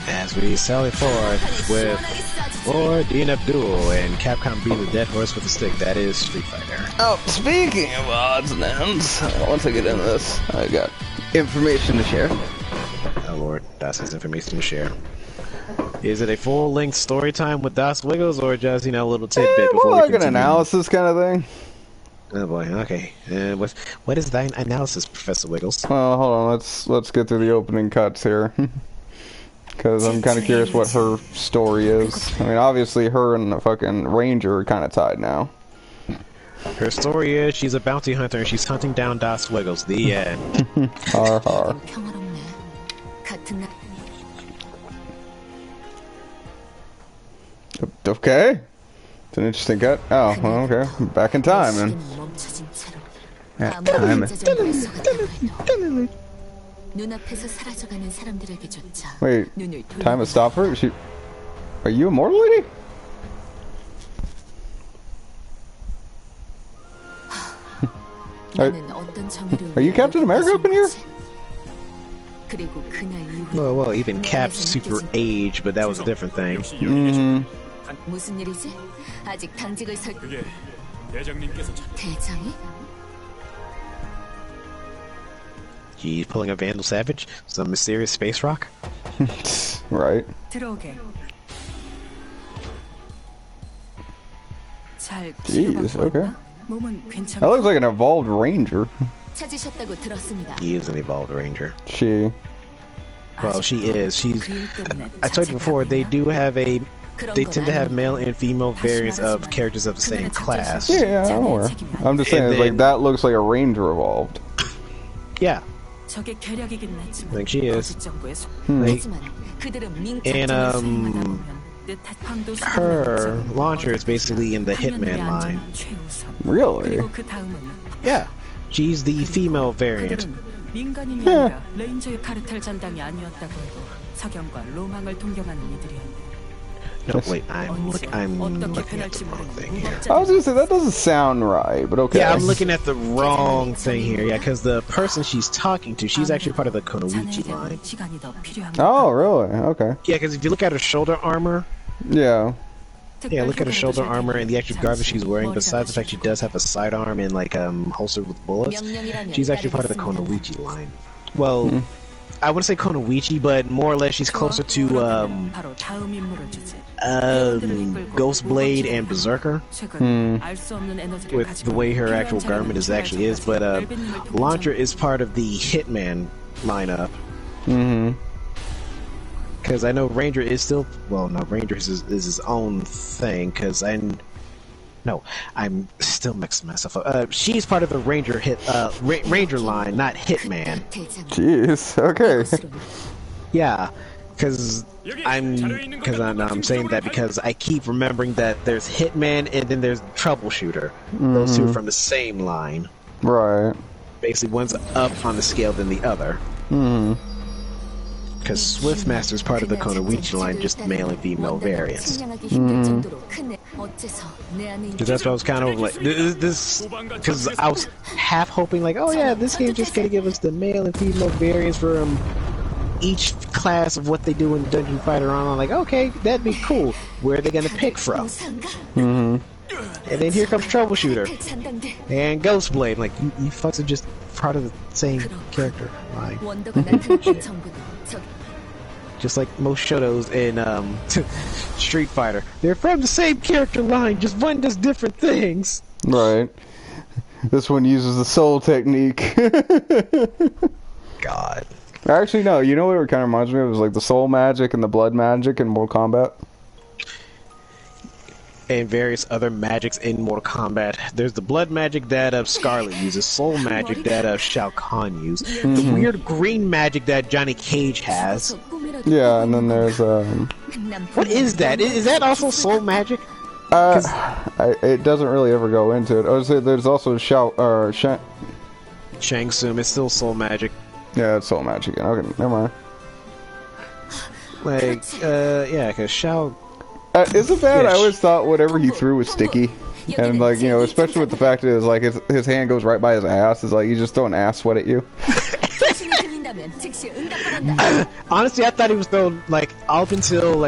As we sally forward with more DNF Duel and Capcom being the dead horse with the stick, that is Street Fighter. Oh, speaking of odds and ends, once I get into this, I got information to share. Oh lord, Das has information to share. Is it a full-length story time with Das Wiggles, or just, you know, a little tidbit before more we like an analysis kind of thing. Oh boy, okay. What is that analysis, Professor Wiggles? Well, hold on, let's get through the opening cuts here. Because I'm kind of curious what her story is. I mean, obviously her and the fucking Ranger are kind of tied now. Her story is she's a bounty hunter and she's hunting down Das Wiggles. The end. Har har. Okay. It's an interesting cut. Oh, well, okay. Back in time and time. Wait, time has stopped for her? Are you immortal, lady? Are you Captain America up in here? Well, even Cap's super age, but that was a different thing. Mm-hmm. He's pulling a Vandal Savage? Some mysterious space rock? Right. Jeez, okay. That looks like an evolved Ranger. He is an evolved Ranger. She. Well, she is. I told you before, they tend to have male and female variants of characters of the same class. Yeah, I'm aware. I'm just saying, like, that looks like a Ranger evolved. Yeah. I think she is. And, her launcher is basically in the Hitman line. Really? Yeah. She's the female variant. Yeah. No, wait, I'm looking at the wrong thing here. I was gonna say, that doesn't sound right, but okay. Yeah, I'm looking at the wrong thing here. Yeah, because the person she's talking to, she's actually part of the Konoichi line. Oh, really? Okay. Yeah, because if you look at her shoulder armor... Yeah. Yeah, look at her shoulder armor and the actual garment she's wearing. Besides the fact she does have a sidearm and, like, holstered with bullets, she's actually part of the Konoichi line. Well... I wouldn't say Konoichi, but more or less she's closer to Ghostblade and Berserker, with the way her actual garment actually is. But Launcher is part of the Hitman lineup. Because I know Ranger is still Ranger is his own thing. Because I'm still mixing myself up. She's part of the Ranger Ranger line, not Hitman. Jeez. Okay. Yeah, because I'm saying that because I keep remembering that there's Hitman and then there's Troubleshooter. Those two are from the same line. Right. Basically, one's up on the scale than the other. Because Swiftmaster is part of the Konoichi line, just male and female variants. Because that's what I was kind of like, because I was half hoping like, oh yeah, this game's just gonna give us the male and female variants for each class of what they do in Dungeon Fighter Online. Like, okay, that'd be cool. Where are they gonna pick from? And then here comes Troubleshooter and Ghostblade. Like, you fucks are just part of the same character line. Just like most Shotos in Street Fighter. They're from the same character line, just one does different things. Right. This one uses the soul technique. God. Actually, no, you know what it kind of reminds me of? It was like the soul magic and the blood magic in Mortal Kombat. And various other magics in Mortal Kombat. There's the blood magic that Scarlet uses, soul magic that Shao Kahn used, the weird green magic that Johnny Cage has. Yeah, and then there's what is that? Is that also soul magic? It doesn't really ever go into it. I would say there's also Shang Tsung. It's still soul magic. Yeah, it's soul magic. Okay, never mind. Like, yeah, because Shao. Isn't bad. I always thought whatever he threw was sticky, and like, you know, especially with the fact that it's like his hand goes right by his ass. It's like you just throw an ass sweat at you. Honestly, I thought he was throwing like all up until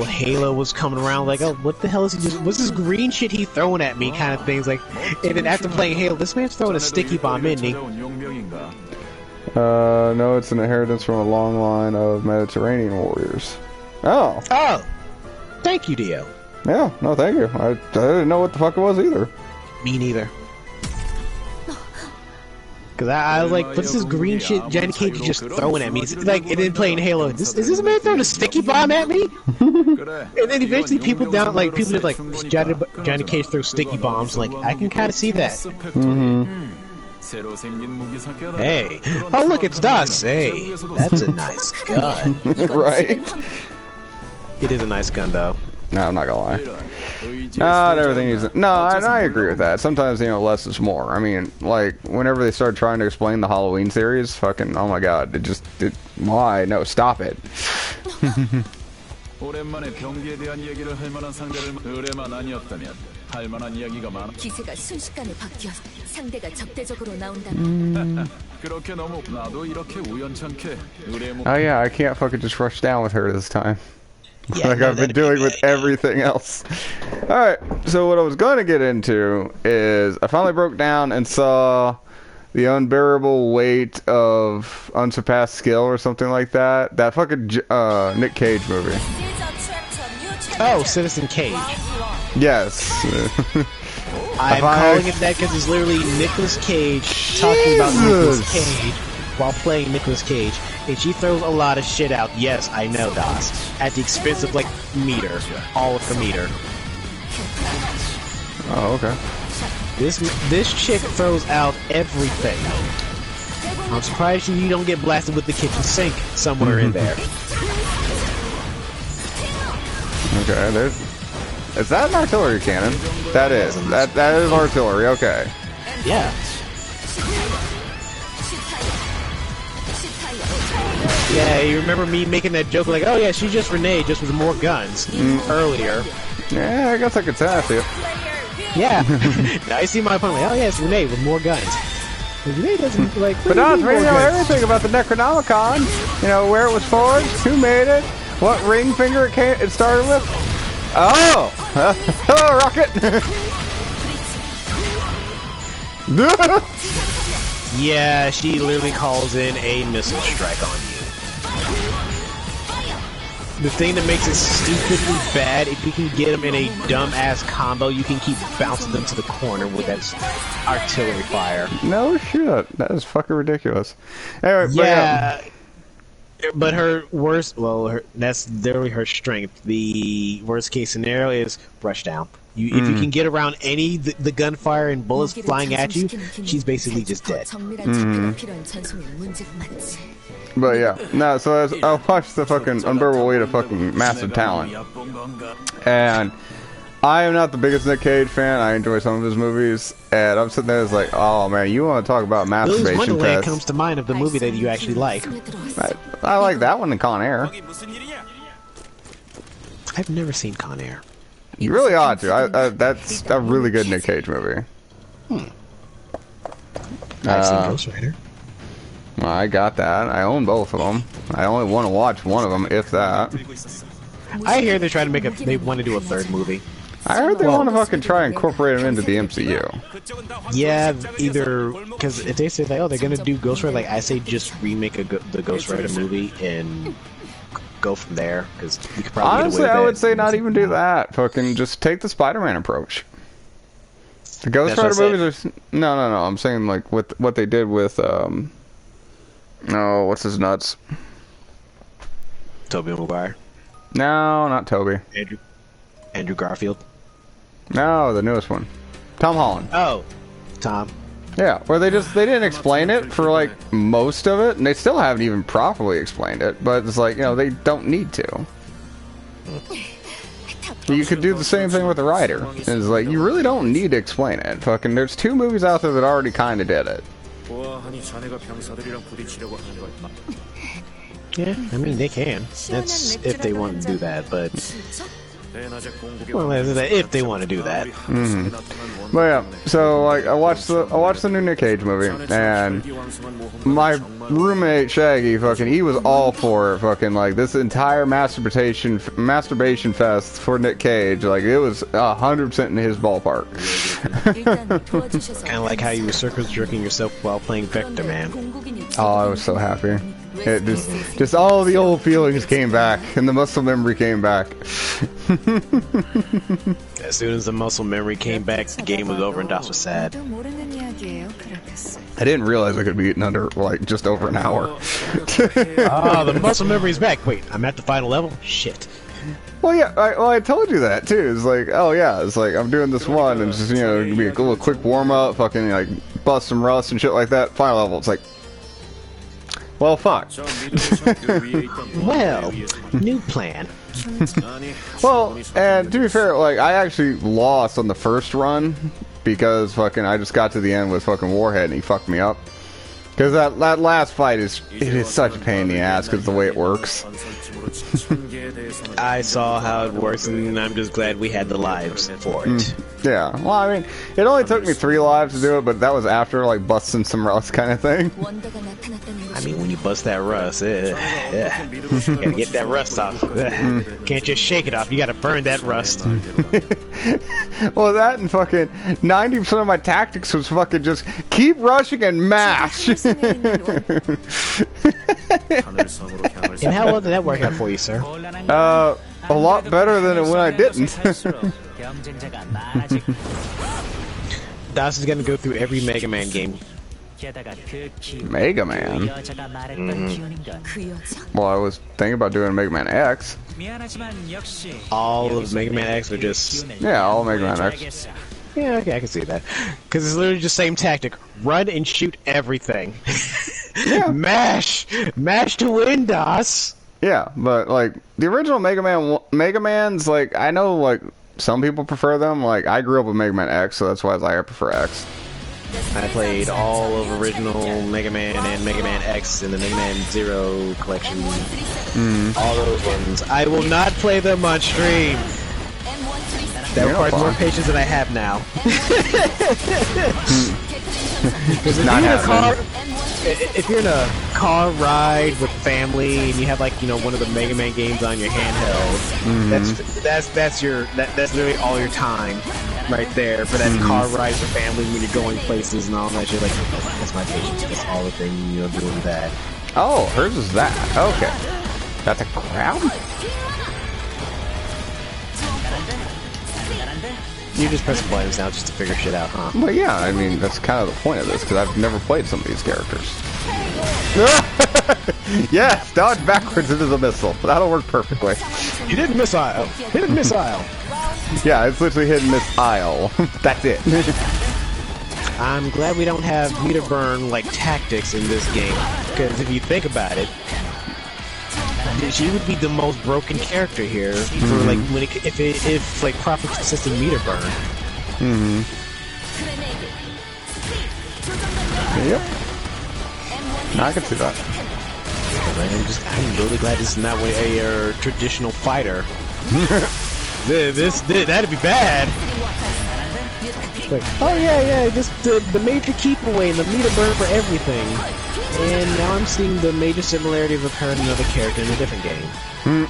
Halo was coming around. Like, oh, what the hell is he just? What's this green shit he throwing at me? Kind of things. Like, and then after playing Halo, this man's throwing a sticky bomb, isn't he? No, it's an inheritance from a long line of Mediterranean warriors. Oh. Oh. Thank you, Dio. Yeah. No, thank you. I didn't know what the fuck it was either. Me neither. Cause I was like, what's this green shit Johnny Cage just throwing at me? It's like, and then playing Halo. Is this man throwing a sticky bomb at me? And then eventually people did like Johnny Cage throws sticky bombs. Like, I can kind of see that. Hey, oh look, it's Dust. Hey, that's a nice gun. Right? It is a nice gun, though. No, I'm not gonna lie. Not everything is. No, I agree with that. Sometimes, you know, less is more. I mean, like, whenever they started trying to explain the Halloween series, fucking, oh my god, why? No, stop it. Oh yeah, I can't fucking just rush down with her this time. Yeah, like I've been doing with everything else. Alright, so what I was going to get into is I finally broke down and saw the unbearable weight of unsurpassed skill or something like that. That fucking Nick Cage movie. Oh, Citizen Cage. Yes. I'm calling it that because it's literally Nicolas Cage talking about Nicolas Cage while playing Nicolas Cage. And she throws a lot of shit out. Yes, I know, DOS. At the expense of, like, meter. All of the meter. Oh, okay. This chick throws out everything. I'm surprised you don't get blasted with the kitchen sink somewhere in there. Okay, is that an artillery cannon? That is. That is artillery, okay. Yeah. Yeah, you remember me making that joke like, oh yeah, she's just Renee, just with more guns earlier. Yeah, I guess I could say that to you. Yeah. Now you see my point, like, oh yeah, it's Renee with more guns. Renee doesn't, like, but not really know everything about the Necronomicon. You know, where it was forged, who made it, what ring finger it started with. Oh! Hello, Rocket! Yeah, she literally calls in a missile strike on you. The thing that makes it stupidly bad, if you can get them in a dumbass combo, you can keep bouncing them to the corner with that artillery fire. No shit, that is fucking ridiculous. Anyway, yeah, but her worst, that's literally her strength. The worst case scenario is rush down. If you can get around the gunfire and bullets flying at you, she's basically just dead. But yeah, no, so I watched the fucking unbearable weight of fucking massive talent. And I am not the biggest Nick Cage fan. I enjoy some of his movies. And I'm sitting there it's like, oh man, you want to talk about masturbation Willy's Wonderland test. comes to mind of the movie that you actually like. I like that one in Con Air. I've never seen Con Air. You really ought to. That's a really good Nick Cage movie. I've seen Ghost Rider. Well, I got that. I own both of them. I only want to watch one of them, if that. I hear they're trying to they want to do a third movie. I heard they want to fucking try and incorporate them into the MCU. Yeah, either because if they say like, oh, they're gonna do Ghost Rider, like I say, just remake the Ghost Rider movie and go from there. Because you could probably honestly, I would say not even do that. Fucking just take the Spider-Man approach. The Ghost Rider movies are no. I'm saying like with what they did with what's his nuts? Tobey Maguire. No, not Toby. Andrew Garfield. No, the newest one. Tom Holland. Oh, Tom. Yeah, where they didn't explain it for like most of it, and they still haven't even properly explained it. But it's like, you know, they don't need to. You could do the same thing with the Rider. It's like you really don't need to explain it. Fucking, there's 2 movies out there that already kind of did it. Yeah, I mean they can. That's if they want to do that, but Well, if they want to do that. But yeah, so like I watched the new Nick Cage movie, and my roommate Shaggy, fucking, he was all for it, fucking, like this entire masturbation fest for Nick Cage, like it was 100% in his ballpark. Kind of like how you were circus jerking yourself while playing Vector Man. Oh, I was so happy. It just all the old feelings came back, and the muscle memory came back. As soon as the muscle memory came back, the game was over and Das was sad. I didn't realize I could be eaten under, like, just over an hour. Oh, the muscle memory's back. Wait, I'm at the final level? Shit. Well, yeah, I told you that, too. It's like, oh, yeah, it's like, I'm doing this one, and just, you know, it'd be a little quick warm-up, fucking, like, bust some rust and shit like that. Final level, it's like, well, fuck. Well, new plan. Well, and to be fair, like, I actually lost on the first run because fucking I just got to the end with fucking Warhead and he fucked me up. Because that last fight is such a pain in the ass because the way it works. I saw how it works, and I'm just glad we had the lives for it. Yeah, well, I mean, it only took me 3 lives to do it, but that was after, like, busting some rust kind of thing. I mean, when you bust that rust, gotta get that rust off. Can't just shake it off, you gotta burn that rust. Well, that and fucking 90% of my tactics was fucking just keep rushing and mash. And how well did that work out for you, sir? A lot better than when I didn't. Das is gonna go through every Mega Man game. Mega Man? Well, I was thinking about doing Mega Man X. All of Mega Man X are just... Yeah, all Mega Man X. Yeah, okay, I can see that. Because it's literally just the same tactic. Run and shoot everything. Yeah. Mash to win, Das! Yeah, but, like, the original Mega Man's, like, I know, like, some people prefer them. Like, I grew up with Mega Man X, so that's why I prefer X. I played all of original Mega Man and Mega Man X in the Mega Man Zero collection. All those ones. I will not play them on stream. That requires more patience than I have now. If you're in a car ride with family and you have, like, you know, one of the Mega Man games on your handheld, that's literally all your time right there for that car ride with family when you're going places and all that shit. Like, that's my patience. That's all the thing, you know, doing that. Oh, hers is that. Okay. That's a crowd? You just press buttons now just to figure shit out, huh? Well, yeah, I mean, that's kind of the point of this, because I've never played some of these characters. Yes, dodge backwards into the missile. That'll work perfectly. You didn't missile. Hidden missile. Yeah, it's literally hidden missile. That's it. I'm glad we don't have meter burn, like, tactics in this game, because if you think about it, she would be the most broken character here for, like, when if like proper consistent meter burn. Yep. I can see that. I'm really glad this is not a traditional fighter. That'd be bad. Like, oh yeah, just the major keep away and the meter burn for everything. And now I'm seeing the major similarities of her and another character in a different game.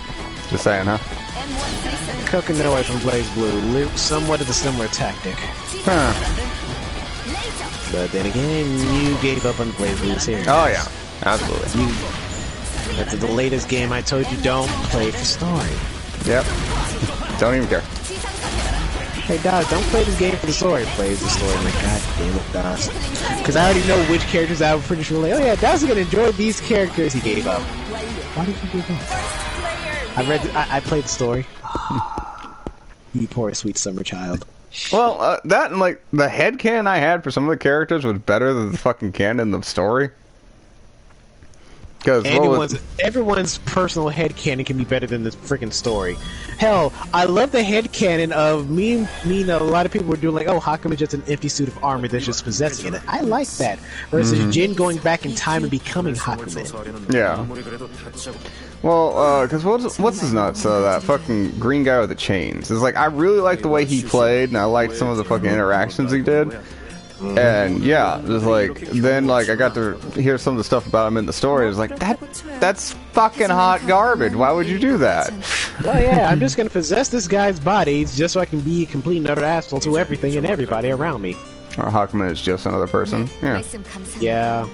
Just saying, huh? Coconut from Blaze Blue, somewhat of a similar tactic. Huh. But then again, you gave up on Blaze Blue series. Oh yeah, absolutely. That's the latest game I told you don't play for story. Yep. Don't even care. Hey, Daz, don't play this game for the story. Plays the story. I'm like, God damn it, Daz. Because I already know which characters I was pretty sure, like, oh yeah, Daz is going to enjoy these characters. He gave up. Why did you give up? I played the story. You poor sweet summer child. Well, that and, like, the headcanon I had for some of the characters was better than the fucking canon of the story. Everyone's personal headcanon can be better than the freaking story. Hell, I love the headcanon of me and a lot of people were doing like, oh, Hakumen is just an empty suit of armor that's just possessing it. I like that. Versus Jin going back in time and becoming Hakumen. Yeah. Well, because what's his nuts? That fucking green guy with the chains. It's like, I really liked the way he played, and I liked some of the fucking interactions he did. And yeah, just like then like I got to hear some of the stuff about him in the story. It was like that's fucking hot garbage. Why would you do that? Well, yeah, I'm just gonna possess this guy's body just so I can be a complete and utter asshole to everything and everybody around me. Or Hakumen is just another person. Yeah. Yeah.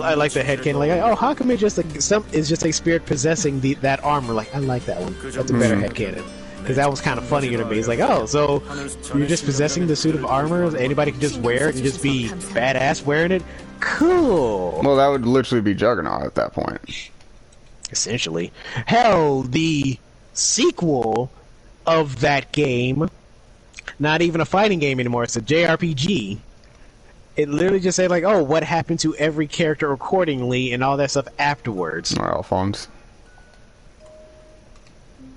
I like the headcanon. Like, oh, Hakumen just like is just a spirit possessing that armor. Like, I like that one. That's a better headcanon. Because that was kind of funnier to me. It's like, oh, so you're just possessing the suit of armor? Anybody can just wear it and just be badass wearing it? Cool. Well, that would literally be Juggernaut at that point. Essentially. Hell, the sequel of that game, not even a fighting game anymore, it's a JRPG. It literally just said, like, oh, what happened to every character accordingly and all that stuff afterwards. Alphonse.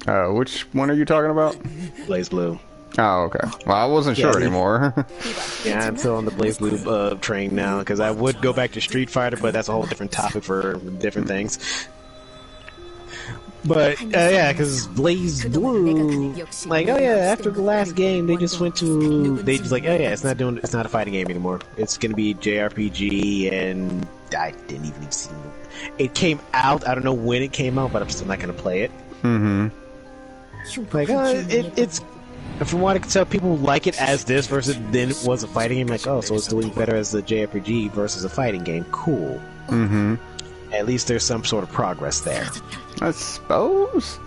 Which one are you talking about? Blaze Blue. Oh, okay. Well, I wasn't sure anymore. Yeah, I'm still on the Blaze Blue train now, because I would go back to Street Fighter, but that's a whole different topic for different things. But, yeah, because Blaze Blue, like, oh yeah, after the last game, they just went to, they just like, oh yeah, it's not a fighting game anymore. It's gonna be JRPG, and I didn't even see it. It came out, I don't know when it came out, but I'm still not gonna play it. Like, it's from what I can tell, people like it as this versus then it was a fighting game. Like, oh, so it's doing better as a JRPG versus a fighting game. Cool. At least there's some sort of progress there. I suppose.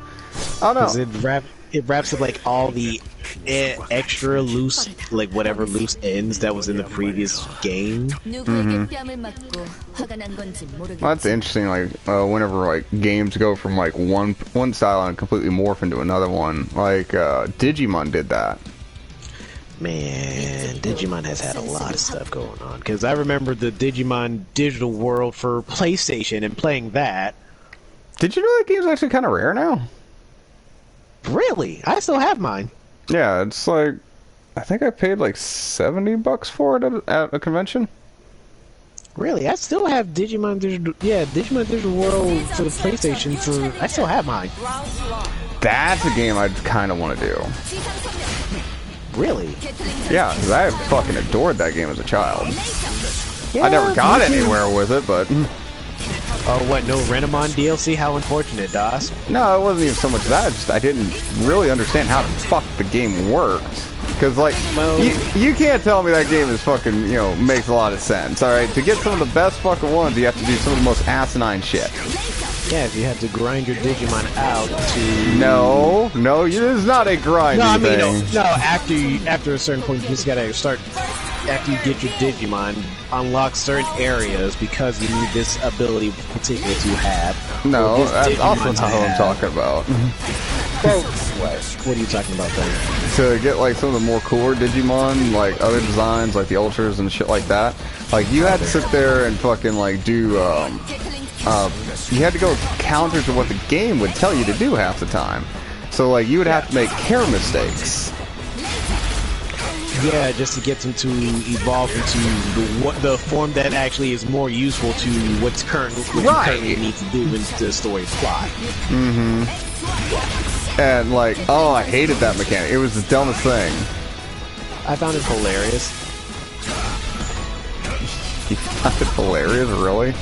I don't know. Because it wraps up like all the extra loose, like whatever loose ends that was in the previous game. Well, that's interesting. Like whenever like games go from like one style and completely morph into another one, like Digimon did that. Man, Digimon has had a lot of stuff going on. Because I remember the Digimon Digital World for PlayStation and playing that. Did you know that game's actually kind of rare now? Really? I still have mine. Yeah, it's like, I think I paid like $70 for it at a convention. Really? I still have Digimon Digital, Digimon Digital World for the PlayStation. I still have mine. That's a game I kind of want to do. Really? Yeah, because I fucking adored that game as a child. Yeah, I never got anywhere with it, but... Oh, what, no Renamon DLC? How unfortunate, DOS. No, it wasn't even so much that, just I didn't really understand how the fuck the game worked. Because, like, you can't tell me that game is fucking, you know, makes a lot of sense, alright? To get some of the best fucking ones, you have to do some of the most asinine shit. Yeah, you have to grind your Digimon out to... No, it is not a grinding thing. No, after a certain point, you just gotta start... After you get your Digimon, unlock certain areas because you need this ability particular to have. No, that's also not what I'm talking about. Well, what are you talking about then? To get like some of the more cooler Digimon, like other designs, like the Ultras and shit like that, like you had to sit there and fucking like do, you had to go counter to what the game would tell you to do half the time. So like you would have to make care mistakes. Yeah, just to get them to evolve into the form that actually is more useful to what you currently need to do in the story plot. And like, oh, I hated that mechanic. It was the dumbest thing. I found it hilarious. You found it hilarious, really?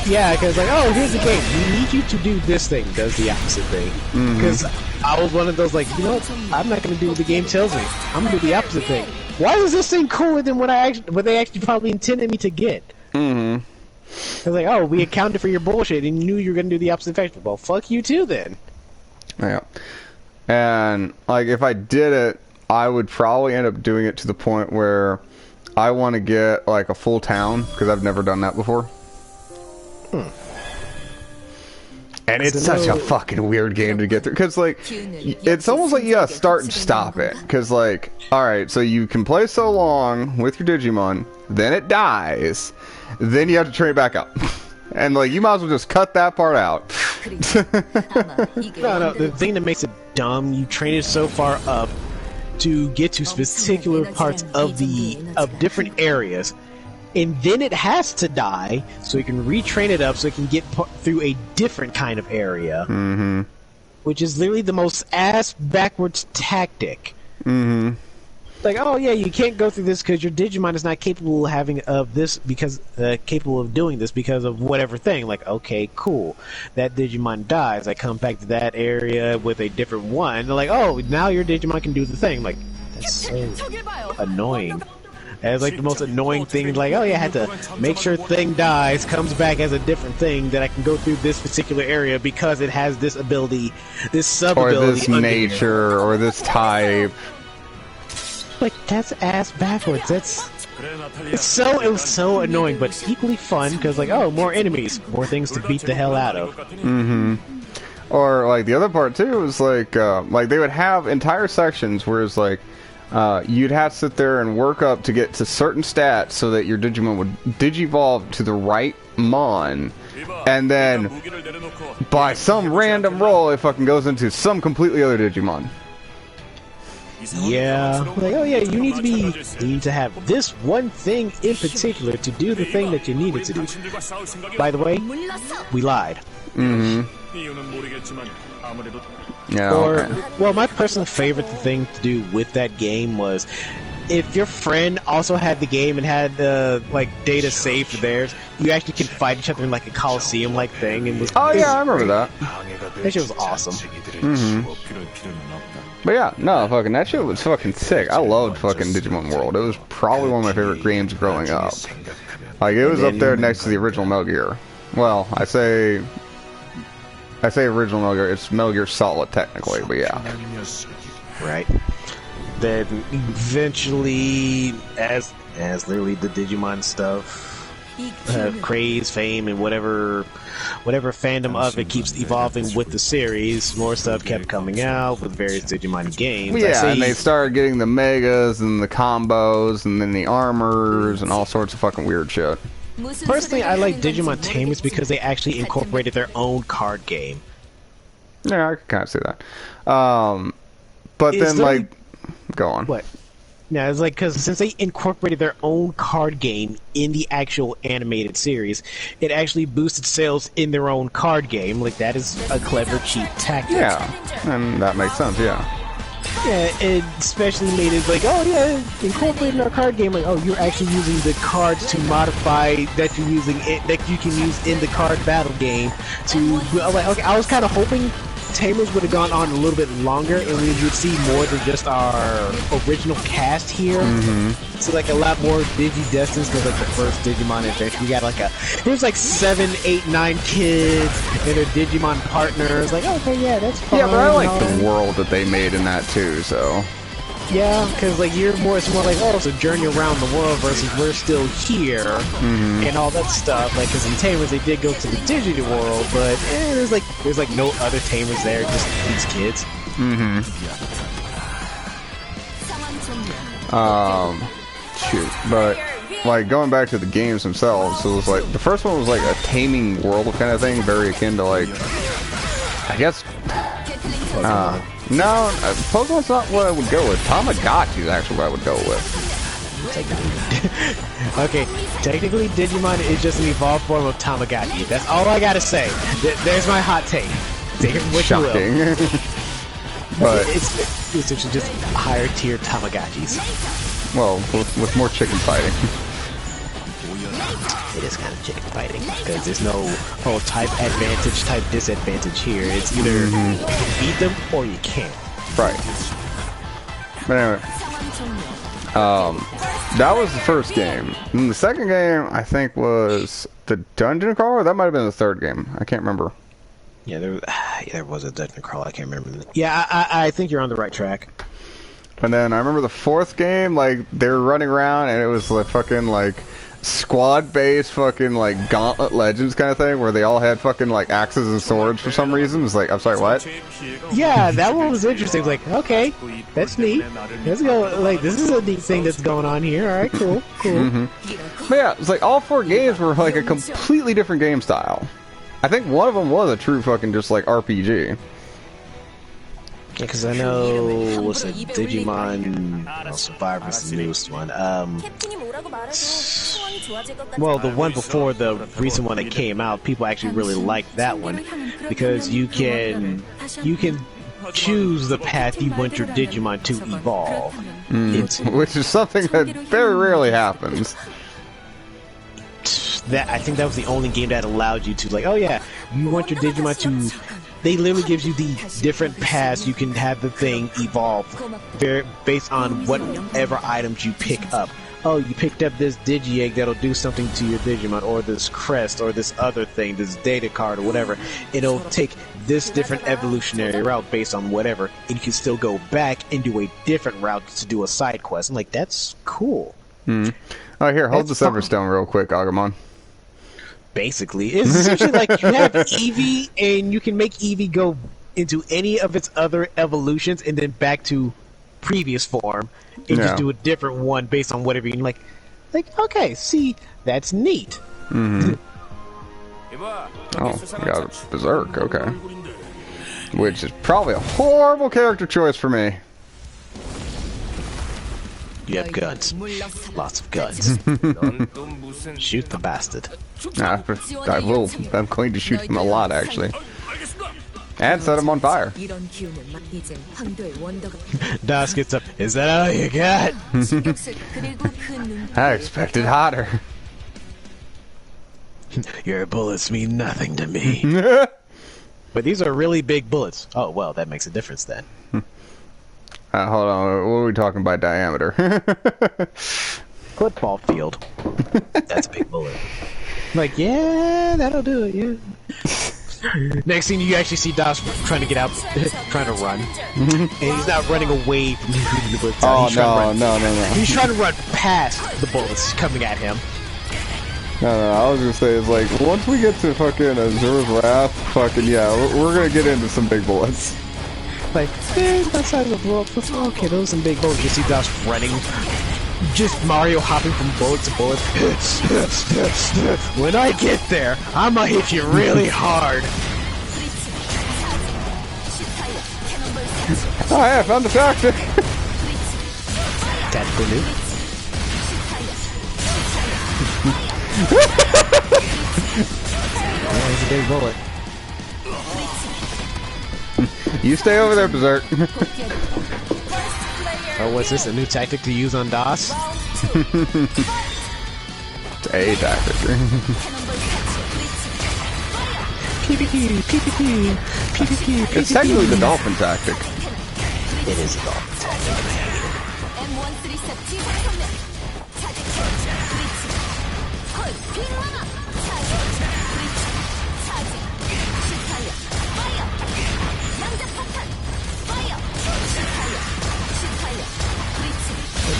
Yeah, because like, oh, here's the game. We need you to do this thing. Does the opposite thing. Because I was one of those like, you know what? I'm not going to do what the game tells me. I'm going to do the opposite thing. Why is this thing cooler than what they actually probably intended me to get? I was like, oh, we accounted for your bullshit and knew you were going to do the opposite effect. Well, fuck you too then. Yeah. And like, if I did it, I would probably end up doing it to the point where I want to get like a full town because I've never done that before. And it's such a fucking weird game to get through, because, like, it's almost like you gotta start and stop it, because, like, alright, so you can play so long with your Digimon, then it dies, then you have to train it back up. And, like, you might as well just cut that part out. No, the thing that makes it dumb, you train it so far up to get to particular parts of different areas, and then it has to die so you can retrain it up so it can get through a different kind of area. Mm-hmm. Which is literally the most ass-backwards tactic. Mm-hmm. Like, oh yeah, you can't go through this because your Digimon is not capable of capable of doing this because of whatever thing. Like, okay, cool. That Digimon dies. I come back to that area with a different one. They're like, oh, now your Digimon can do the thing. Like, that's so annoying. As like the most annoying thing, like, oh yeah, I had to make sure thing dies, comes back as a different thing that I can go through this particular area because it has this ability, this sub-ability. Or this nature, or this type. Like, that's ass backwards. It was so annoying, but equally fun, because like, oh, more enemies, more things to beat the hell out of. Mm-hmm. Or, like, the other part, too, is like they would have entire sections where it's like, you'd have to sit there and work up to get to certain stats so that your Digimon would digivolve to the right Mon, and then by some random roll it fucking goes into some completely other Digimon. Yeah, like, oh yeah, you need to have this one thing in particular to do the thing that you needed to do. By the way, we lied. Mm-hmm. Yeah. Or, well, my personal favorite thing to do with that game was, if your friend also had the game and had like data saved for theirs, you actually could fight each other in like a Coliseum-like thing. And oh yeah, I remember that. That shit was awesome. Mm-hmm. But yeah, no, fucking that shit was fucking sick. I loved fucking Digimon World. It was probably one of my favorite games growing up. Like, it was up there next to the original Metal Gear. Well, I say original Metal Gear. It's Metal Gear Solid technically, but yeah. Right. Then eventually, as literally the Digimon stuff, craze, fame, and whatever fandom of it keeps evolving with the series, more stuff kept coming out with various Digimon games. Yeah, and they started getting the megas and the combos and then the armors and all sorts of fucking weird shit. Personally, I like Digimon Tamers because they actually incorporated their own card game. Yeah, I can kind of see that. But then, like, go on. What? Yeah, it's like, because since they incorporated their own card game in the actual animated series, it actually boosted sales in their own card game. Like, that is a clever, cheap tactic. Yeah, and that makes sense, yeah. Yeah, it especially made it like, oh yeah, incorporating our card game, like, oh, you're actually using the cards to modify that you're using it, that you can use in the card battle game to, like, okay, I was kind of hoping Tamers would have gone on a little bit longer and we would see more than just our original cast here. Mm-hmm. So like a lot more Digi-Destins, because like the first Digimon adventure, we got like there's like 7, 8, 9 kids and their Digimon partners. Like, okay, yeah, that's fun. Yeah, but I like the world that they made in that too, so. Yeah, because like it's more like, oh, it's a journey around the world versus we're still here, and all that stuff. Like, because in Tamers they did go to the digital world, but there's like no other Tamers there, just these kids. Mm-hmm. Shoot, but like going back to the games themselves, so it was like the first one was like a taming world kind of thing, very akin to like, I guess. No, Pokemon's not what I would go with. Tamagotchi is actually what I would go with. Okay, technically Digimon is just an evolved form of Tamagotchi. That's all I gotta say. There's my hot take. Take it what Shocking. You will. But it's essentially just higher tier Tamagotchis. Well, with more chicken fighting. It is kind of chicken fighting because there's no type advantage, type disadvantage here. It's either you can beat them or you can't. Right. But anyway, that was the first game. And the second game, I think, was the Dungeon Crawler. That might have been the third game. I can't remember. Yeah, there was a Dungeon Crawler. I can't remember. Yeah, I think you're on the right track. And then I remember the 4th game, like, they were running around and it was like fucking like squad-based fucking like Gauntlet Legends kind of thing where they all had fucking like axes and swords for some reason. It's like, I'm sorry, what? Yeah, that one was interesting. It's like, okay, that's neat. Let's go. Like, this is a neat thing that's going on here. All right, cool. But yeah, it's like all 4 games were like a completely different game style. I think one of them was a true fucking just like RPG. Yeah, because I know what's it, Digimon Survivor's the newest one. Well, the one before the recent one that came out, people actually really liked that one because you can choose the path you want your Digimon to evolve into, which is something that very rarely happens. That I think that was the only game that allowed you to, like, oh yeah, you want your Digimon to. They literally gives you the different paths you can have the thing evolve based on whatever items you pick up. Oh, you picked up this Digi-Egg that'll do something to your Digimon, or this crest, or this other thing, this data card, or whatever. It'll take this different evolutionary route based on whatever, and you can still go back and do a different route to do a side quest. I'm like, that's cool. Oh, here, hold the Severstone real quick, Agumon. Basically, it's essentially like you have Eevee, and you can make Eevee go into any of its other evolutions, and then back to previous form, and just do a different one based on whatever you like. Okay, see, that's neat. Oh, you got Berserk. Okay, which is probably a horrible character choice for me. You have guns. Lots of guns. Shoot the bastard. I will. I'm going to shoot him a lot, actually. And set him on fire. Das gets up. Is that all you got? I expected hotter. Your bullets mean nothing to me. But these are really big bullets. Oh, well, that makes a difference then. Hold on, what are we talking about diameter? Football field. That's a big bullet. Like, yeah, that'll do it, yeah. Next thing you actually see Das trying to get out, trying to run. And he's not running away from the bullets. Oh, no. He's trying to run past the bullets coming at him. No, I was gonna say, it's like, once we get to fucking Azura's Wrath, fucking, yeah, we're gonna get into some big bullets. Like, that size of bullet. Okay, those are some big bullets. You see Das running, just Mario hopping from bullet to bullet. When I get there, I'ma hit you really hard. Oh yeah, I found the tactic. Tactical nuke. There's a big bullet. You stay over there, Berserk. Oh, what's this? A new tactic to use on DOS? It's a tactic. PvP. It's technically the dolphin tactic. It is a dolphin tactic.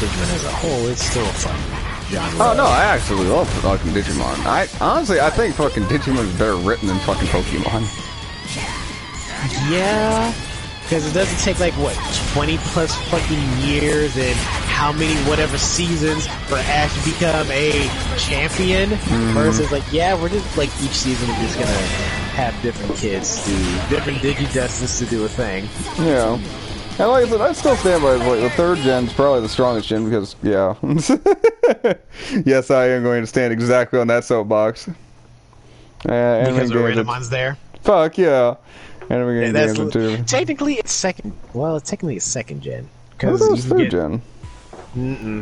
Digimon as a whole, it's still a fun genre. Oh no, I actually love fucking Digimon. I think fucking Digimon is better written than fucking Pokemon. Yeah, because it doesn't take like what 20 plus fucking years and how many whatever seasons for Ash to become a champion. Versus like, yeah, we're just like each season we're just gonna have different kids do different Digidestins to do a thing. Yeah. And like I said, I still stand by like the 3rd gen's probably the strongest gen because, yeah. Yes, I am going to stand exactly on that soapbox. Because Oridamon's there? Fuck, yeah. Anime games too. Technically, it's second. Well, it's technically a 2nd gen. Because it's 3rd gen.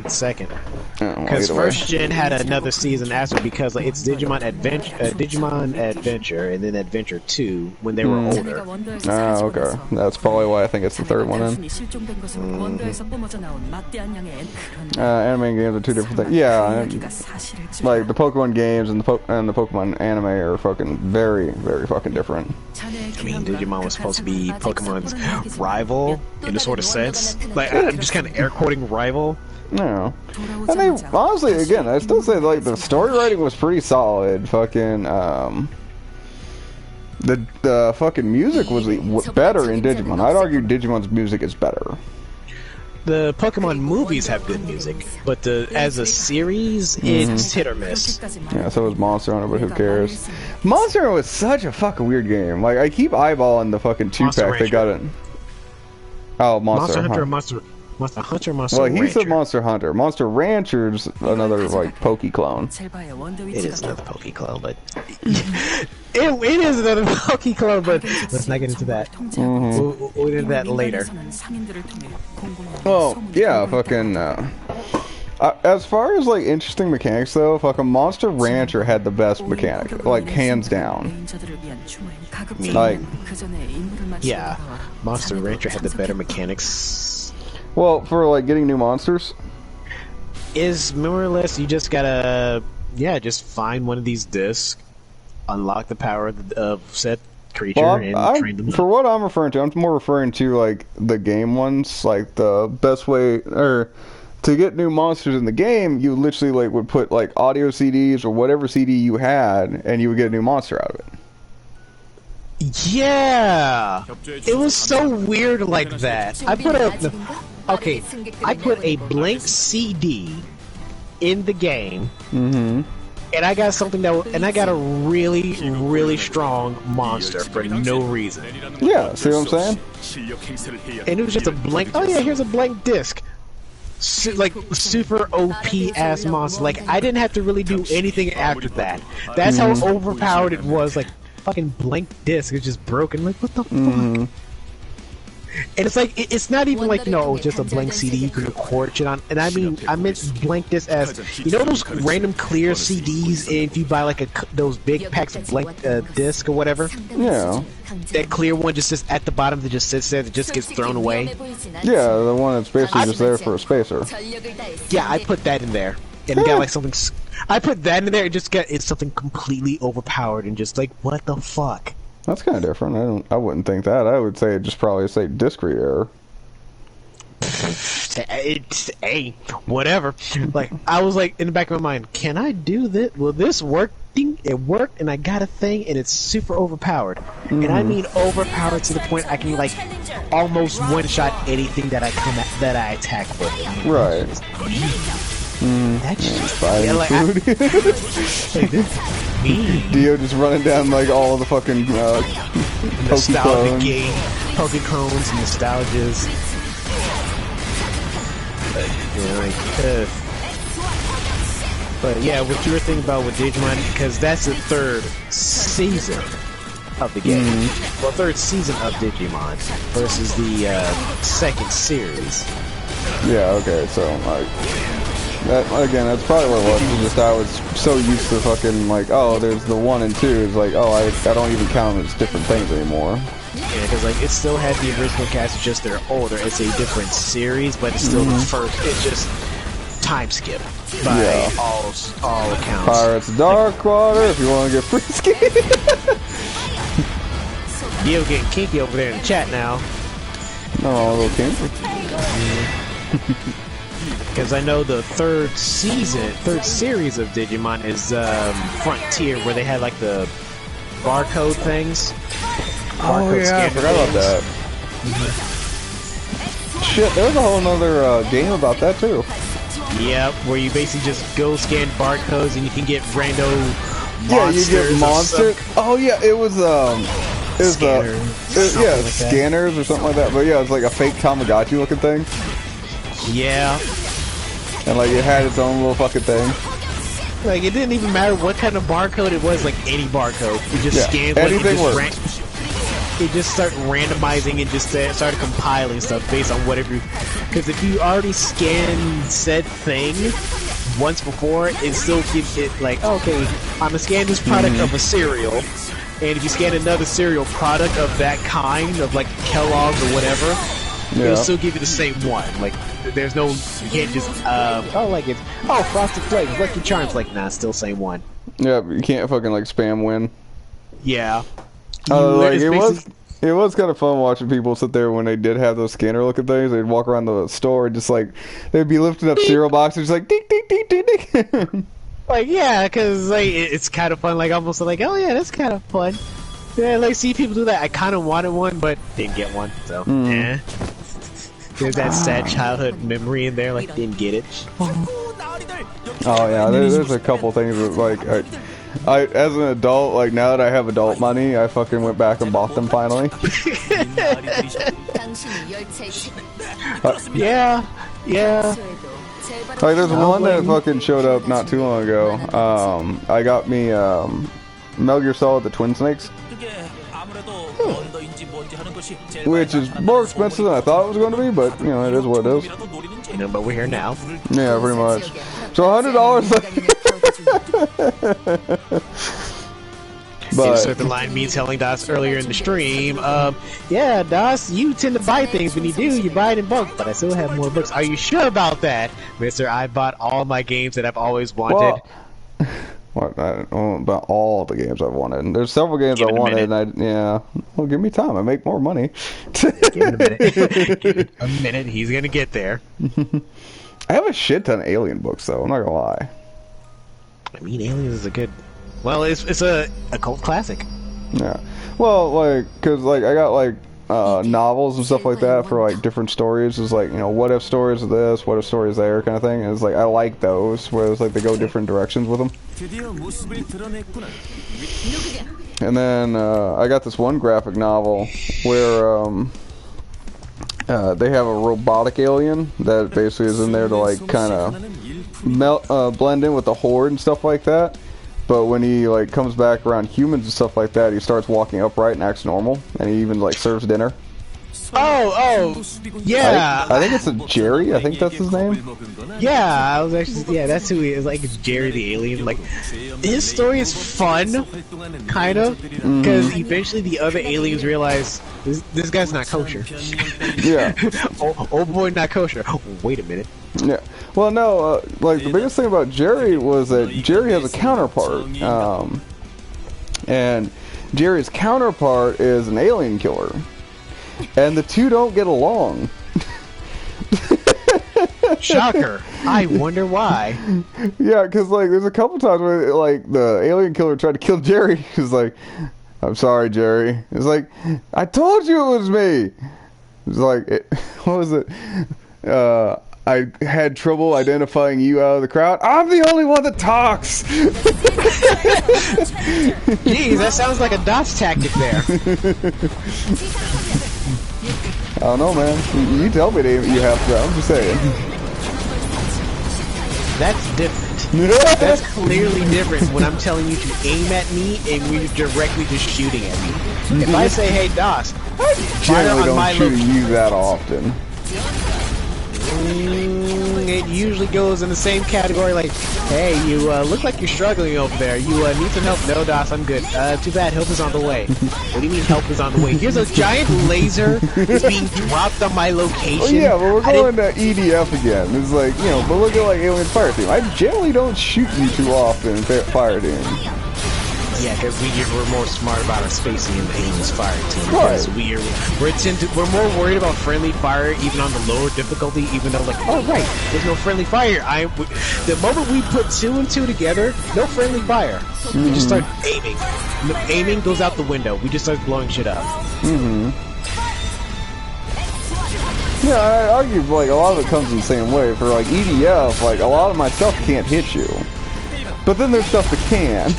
Second. Oh, Because either way. first gen had another season after because like it's Digimon Adventure, and then Adventure 2 when they were older. Ah, okay. That's probably why I think it's the third one then. Anime games are two different things. Yeah, like the Pokemon games and the Pokemon anime are fucking very, very fucking different. I mean, Digimon was supposed to be Pokemon's rival in a sort of sense. Like I'm just kind of air quoting rival. No. And they, honestly, again, I still say, like, the story writing was pretty solid. Fucking, the fucking music was better in Digimon. I'd argue Digimon's music is better. The Pokemon movies have good music, but as a series, it's hit or miss. Yeah, so was Monster Hunter, but who cares? Monster Hunter was such a fucking weird game. Like, I keep eyeballing the fucking 2-pack they got it. Oh, Monster Hunter. Monster Hunter, Well, he said Monster Hunter. Monster Rancher's another, like, Poke clone. It is another Poke clone, but... it is another Poke clone, but let's not get into that. We'll get into that later. Well, yeah, fucking... as far as, like, interesting mechanics, though, fucking Monster Rancher had the best mechanic. Like, hands down. Like... Yeah, Monster Rancher had the better mechanics. Well, for, like, getting new monsters? Is more or less, you just gotta... Yeah, just find one of these discs, unlock the power of said creature, and train them. For what I'm referring to, I'm more referring to, like, the game ones. Like, the best way... Or... To get new monsters in the game, you literally like would put like audio CDs or whatever CD you had, and you would get a new monster out of it. Yeah, it was so weird like that. I put a blank CD in the game, and I got something I got a really, really strong monster for no reason. Yeah, see what I'm saying? And it was just a blank. Oh yeah, here's a blank disc. Like super OP ass monster. Like I didn't have to really do anything after that. That's how overpowered it was. Like fucking blank disc is just broken. Like what the fuck? And it's like it's not even like just a blank CD you can record shit on. And I meant blank disc as those random clear CDs if you buy like those big packs of blank disc or whatever. Yeah. That clear one just sits at the bottom that just sits there that just gets thrown away. Yeah, the one that's basically just there for a spacer. Yeah, I put that in there. And got like something. I put that in there and just it's something completely overpowered and just like what the fuck. That's kind of different. I wouldn't think that. I would say just probably say disc read error. Hey, whatever. Like I was like in the back of my mind, can I do this? Will this work? It worked, and I got a thing, and it's super overpowered. And I mean overpowered to the point I can like almost one-shot anything that I attack with. Right. That's just food. like this mean. Dio just running down like all of the fucking nostalgia game, Pokecones, nostalgias. But yeah, what you were thinking about with Digimon, because that's the third season of the game. Well, third season of Digimon versus the second series. Yeah, okay, so like that again, that's probably what it was. It's just I was so used to fucking like, oh, there's the 1 and 2. It's like, oh, I don't even count them as different things anymore. Yeah, because like it still had the original cast, it's just they're older. It's a different series, but it's still the first. It's just time skip by all accounts. Pirates Dark Water, if you want to get frisky. Dio getting kinky over there in the chat now. Oh, a little kinky. Because I know the third series of Digimon is Frontier, where they had like the barcode things. Oh yeah, I forgot about that. Shit, there's a whole nother game about that too. Yep, where you basically just go scan barcodes and you can get random monsters. Yeah, you get monsters. Oh yeah, it was scanners or something like that. But yeah, it's like a fake Tamagotchi looking thing. Yeah. And like it had its own little fucking thing. Like it didn't even matter what kind of barcode it was, like any barcode. You just scanned anything worked. they just start randomizing and just start compiling stuff based on whatever. Because if you already scan said thing once before, it still gives it like, oh, okay, I'm gonna scan this product of a cereal, and if you scan another cereal product of that kind, of like Kellogg's or whatever, it'll still give you the same one. Like, there's no, you can't just, Frosted Flakes, Lucky Charms, like, nah, still same one. Yeah, you can't fucking like spam win. Yeah. Like it was kind of fun watching people sit there when they did have those scanner looking things. They'd walk around the store and just like they'd be lifting up cereal boxes, just like ding ding ding ding ding. Like, yeah, because like it's kind of fun. Like, almost like, oh yeah, that's kind of fun. Yeah, like, see people do that. I kind of wanted one, but didn't get one. So yeah, there's that sad childhood memory in there. Like, didn't get it. Oh yeah, there's a couple things that like I as an adult, like now that I have adult money, I fucking went back and bought them finally. Yeah. Like there's one that fucking showed up not too long ago. I got me Metal Gear Solid: The Twin Snakes, which is more expensive than I thought it was going to be, but you know it is what it is. You know, but we're here now. Yeah, pretty much. So $100. But insert the line me telling Das earlier in the stream, yeah, Das, you tend to buy things. When you do, you buy it in bulk, but I still have more books. Are you sure about that? Mister, I bought all my games that I've always wanted. Well, I don't know about all the games I've wanted. There's several games I wanted, and well, give me time. I make more money. Give it a minute. Give it a minute. He's gonna get there. I have a shit ton of Alien books, though. I'm not gonna lie. I mean, Aliens is a good... Well, it's a cult classic. Yeah. Well, like, cause like I got like novels and stuff like that for like different stories. It's like, you know, what if stories of this, what if stories there, kind of thing. And it's like I like those where it's like they go different directions with them. And then I got this one graphic novel where they have a robotic alien that basically is in there to like kind of blend in with the horde and stuff like that. But when he like comes back around humans and stuff like that, he starts walking upright and acts normal, and he even like serves dinner. Oh, yeah. I think it's a Jerry. I think that's his name. Yeah, I was actually, yeah, that's who he is. Like, it's Jerry the alien. Like, his story is fun, kind of, because eventually the other aliens realize this guy's not kosher. Yeah. oh boy, not kosher. Oh, wait a minute. Yeah. Well, no, like the biggest thing about Jerry was that Jerry has a counterpart, and Jerry's counterpart is an alien killer. And the two don't get along. Shocker. I wonder why. Yeah, because like there's a couple times where like the alien killer tried to kill Jerry. He's like, "I'm sorry, Jerry." It's like, "I told you it was me." It's like, what was it? I had trouble identifying you out of the crowd. I'm the only one that talks. Jeez, that sounds like a dodge tactic there. I don't know, man. You tell me that you have to. I'm just saying. That's different. That's clearly different when I'm telling you to aim at me and when you're directly just shooting at me. If I say, "Hey, DOS," I generally don't shoot at you that often. It usually goes in the same category, like, "Hey, you look like you're struggling over there. You need some help?" "No, DOS, I'm good." Too bad, help is on the way." "What do you mean help is on the way?" "Here's a giant laser that's being dropped on my location." Oh yeah, but we're going to EDF again. It's like, you know, but look at like Alien Fire Team. I generally don't shoot you too often in Fire Team. Yeah, because we're more smart about our spacing in the Aliens Fire Team. Right. Because we're more worried about friendly fire, even on the lower difficulty. Even though, like, oh right, there's no friendly fire. The moment we put 2 and 2 together, no friendly fire. We just start aiming. Aiming goes out the window. We just start blowing shit up. Yeah, I argue like a lot of it comes in the same way. For like EDF, like a lot of my stuff can't hit you, but then there's stuff that can.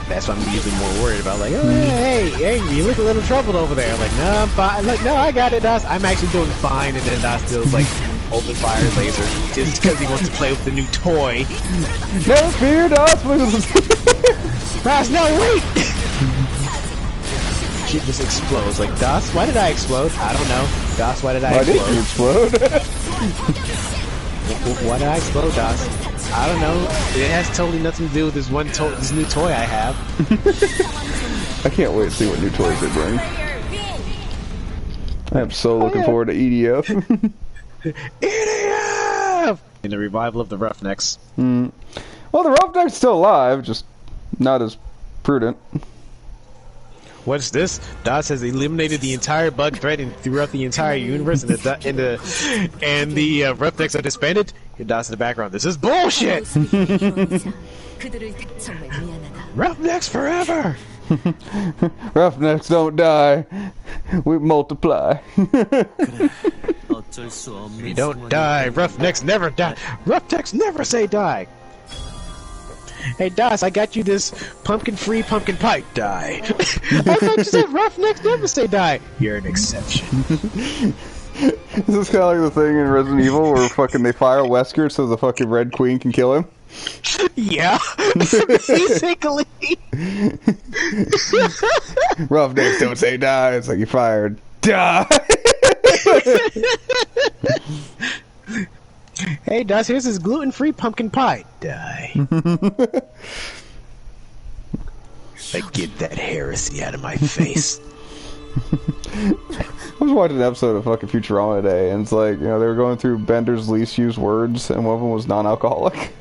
That's what I'm usually more worried about. Like, oh, hey, you look a little troubled over there. Like, no, I'm fine. Like, no, I got it, DOS. I'm actually doing fine. And then DOS feels like open fire laser just because he wants to play with the new toy. No fear, DOS. DOS, no, wait. shit just explodes. Like, DOS, why did I explode? I don't know. DOS, why did I explode? Why did you explode? Why did I explode, DOS? I don't know. It has totally nothing to do with this this new toy I have. I can't wait to see what new toys they bring. I am so looking forward to EDF. EDF! In the revival of the Roughnecks. Well, the Roughneck's still alive, just not as prudent. What's this? DOS has eliminated the entire bug threat throughout the entire universe, and the Roughnecks are disbanded. Your DOS in the background. This is bullshit. Roughnecks forever. Roughnecks don't die. We multiply. You don't die. Roughnecks never die. Roughnecks never say die. Hey DOS, I got you this pumpkin-free pumpkin pie. Die. I thought you said Roughnecks never say die. You're an exception. This is kind of like the thing in Resident Evil where fucking they fire Wesker so the fucking Red Queen can kill him. Yeah, basically. Roughnecks don't say die. It's like you fired. Die. Hey DOS, here's this gluten-free pumpkin pie. Die. Like, get that heresy out of my face. I was watching an episode of fucking Futurama today, and it's like, you know, they were going through Bender's least used words, and one of them was non-alcoholic.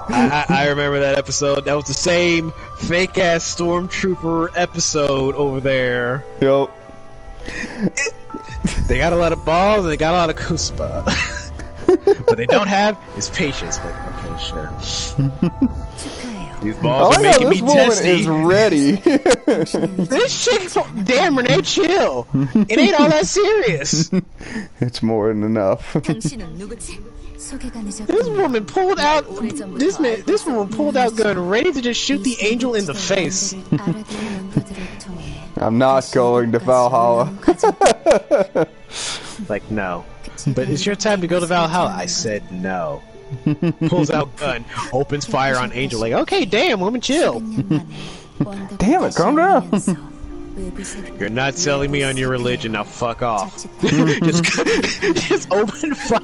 I remember that episode. That was the same fake-ass Stormtrooper episode over there. Yup. They got a lot of balls, and they got a lot of chutzpah. What they don't have is patience. Like, okay, sure. These balls are making me testy. This woman is ready. This shit's damn, Renee, chill. It ain't all that serious. It's more than enough. This woman pulled out this woman pulled out gun ready to just shoot the angel in the face. I'm not going to Valhalla. Like, no. But it's your time to go to Valhalla. I said no. Pulls out gun, opens fire on Angel. Like, okay, damn, woman, chill. Damn it, calm down. You're not selling me on your religion. Now fuck off. just open fire.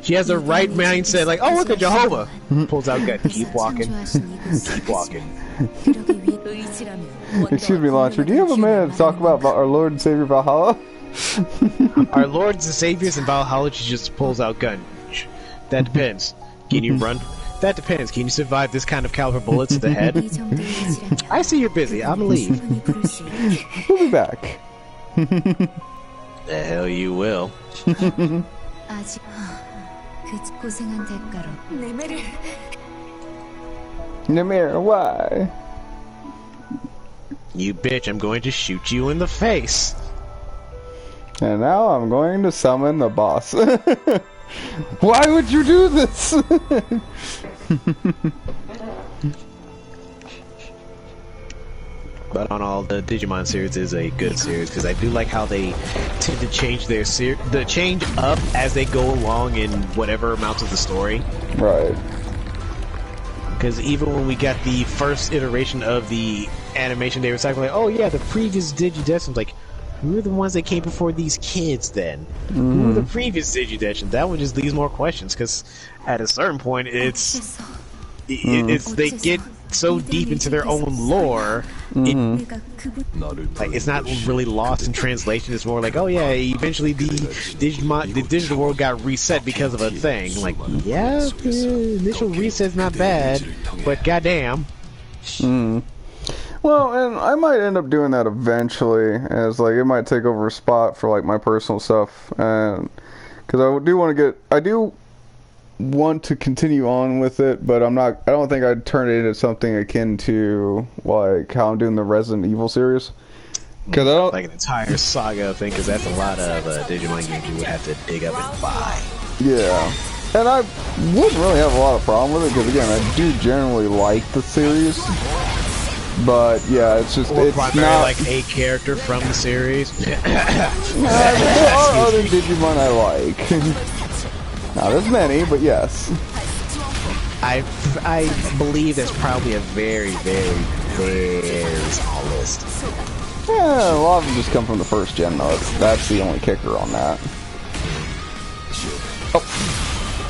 She has the right mindset. Like, oh, look at Jehovah. Pulls out gun. Keep walking. Keep walking. Excuse me, Launcher. Do you have a minute to talk about our Lord and Savior Valhalla? Our Lords and Saviors in Valhalla. She just pulls out gun. That depends. Can you run? That depends. Can you survive this kind of caliber bullets to the head? I see you're busy. I'm gonna leave. We'll be back. The hell you will. Namir, why? You bitch, I'm going to shoot you in the face. And now I'm going to summon the boss. Why would you do this? But on all, the Digimon series is a good series because I do like how they tend to change their change up as they go along in whatever amounts of the story. Right. Because even when we got the first iteration of the animation, they were talking like, "Oh yeah, the previous Digidestined." Like, who are the ones that came before these kids then? Who are the previous Digidestined? That one just leaves more questions because at a certain point, it's they get so deep into their own lore, like it's not really lost in translation. It's more like, oh yeah, eventually the digital world got reset because of a thing. Like, yeah, the initial reset's not bad, but goddamn. Well, and I might end up doing that eventually, as like it might take over a spot for like my personal stuff, and because I do want to continue on with it, but I don't think I'd turn it into something akin to like how I'm doing the Resident Evil series, because I don't like an entire saga thing, because that's a lot of Digimon games you would have to dig up and buy. Yeah, and I wouldn't really have a lot of problem with it because again, I do generally like the series. But yeah, it's just it's not like a character from the series. There are other Digimon I like. Not as many, but yes. I believe there's probably a very, very, very small list. Yeah, a lot of them just come from the first gen though. That's the only kicker on that. Oh.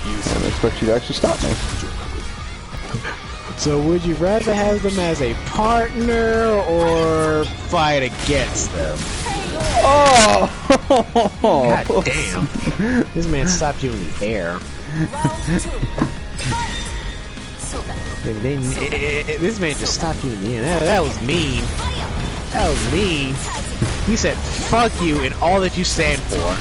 I didn't expect you to actually stop me. So would you rather have them as a partner or fight against them? Oh! God damn. This man stopped you in the air. This man just stopped you in the air. That was mean. That was mean. He said, fuck you and all that you stand for.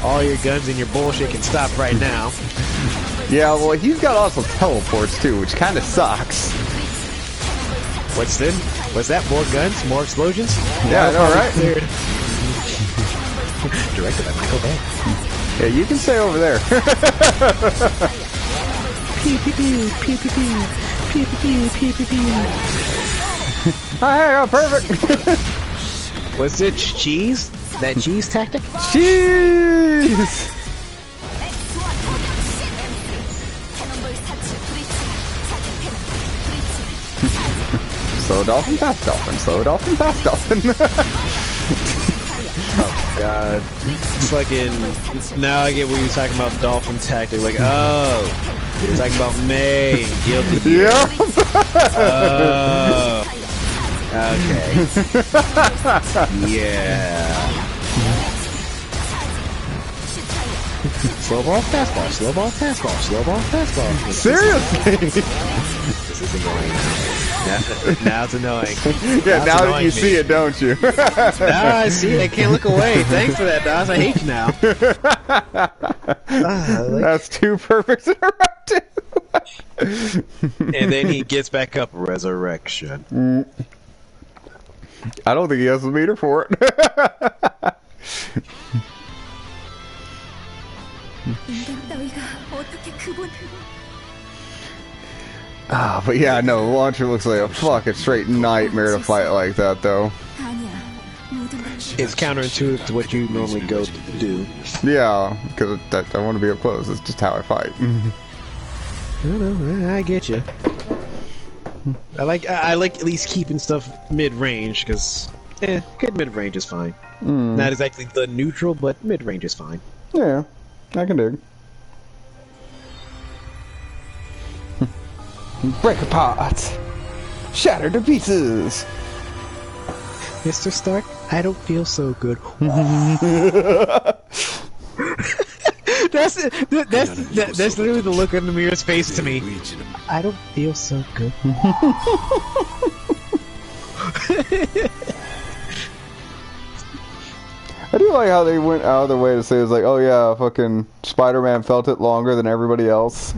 All your guns and your bullshit can stop right now. Yeah, well, he's got also teleports too, which kind of sucks. What's that? More guns? More explosions? Yeah, I know, right? Directed by Michael Bay. Yeah, you can stay over there. Pew pew pew, pew pew pew, pew pew pew pew pew. Hey, oh, perfect. What's it? Cheese? That cheese tactic? Cheese! Slow dolphin, fast dolphin, slow dolphin, fast dolphin. Oh god. It's fucking... Now I get what you're talking about dolphin tactic. Like, oh, you're talking about May and Guilty Gear. Yep. Oh. Okay. Yeah. Slow ball, fastball, slow ball, fastball, slow ball, fastball. Seriously? This is annoying now. Now it's annoying. Yeah, now that you see it, don't you? Now I see it. I can't look away. Thanks for that, Dawes. I hate you now. That's two perfects in a row, too. And then he gets back up. Resurrection. I don't think he has the meter for it. Ah, but yeah, no, the launcher looks like a fucking straight nightmare to fight like that, though. It's counterintuitive to what you normally go to do. Yeah, because I want to be up close. It's just how I fight. I get you. I like at least keeping stuff mid-range because good mid-range is fine. Not exactly the neutral, but mid-range is fine. Yeah, I can dig. Break apart, shatter to pieces. Mr. Stark, I don't feel so good. That's literally the look on the mirror's face to me. I don't feel so good. I do like how they went out of their way to say it's like, oh yeah, fucking Spider-Man felt it longer than everybody else.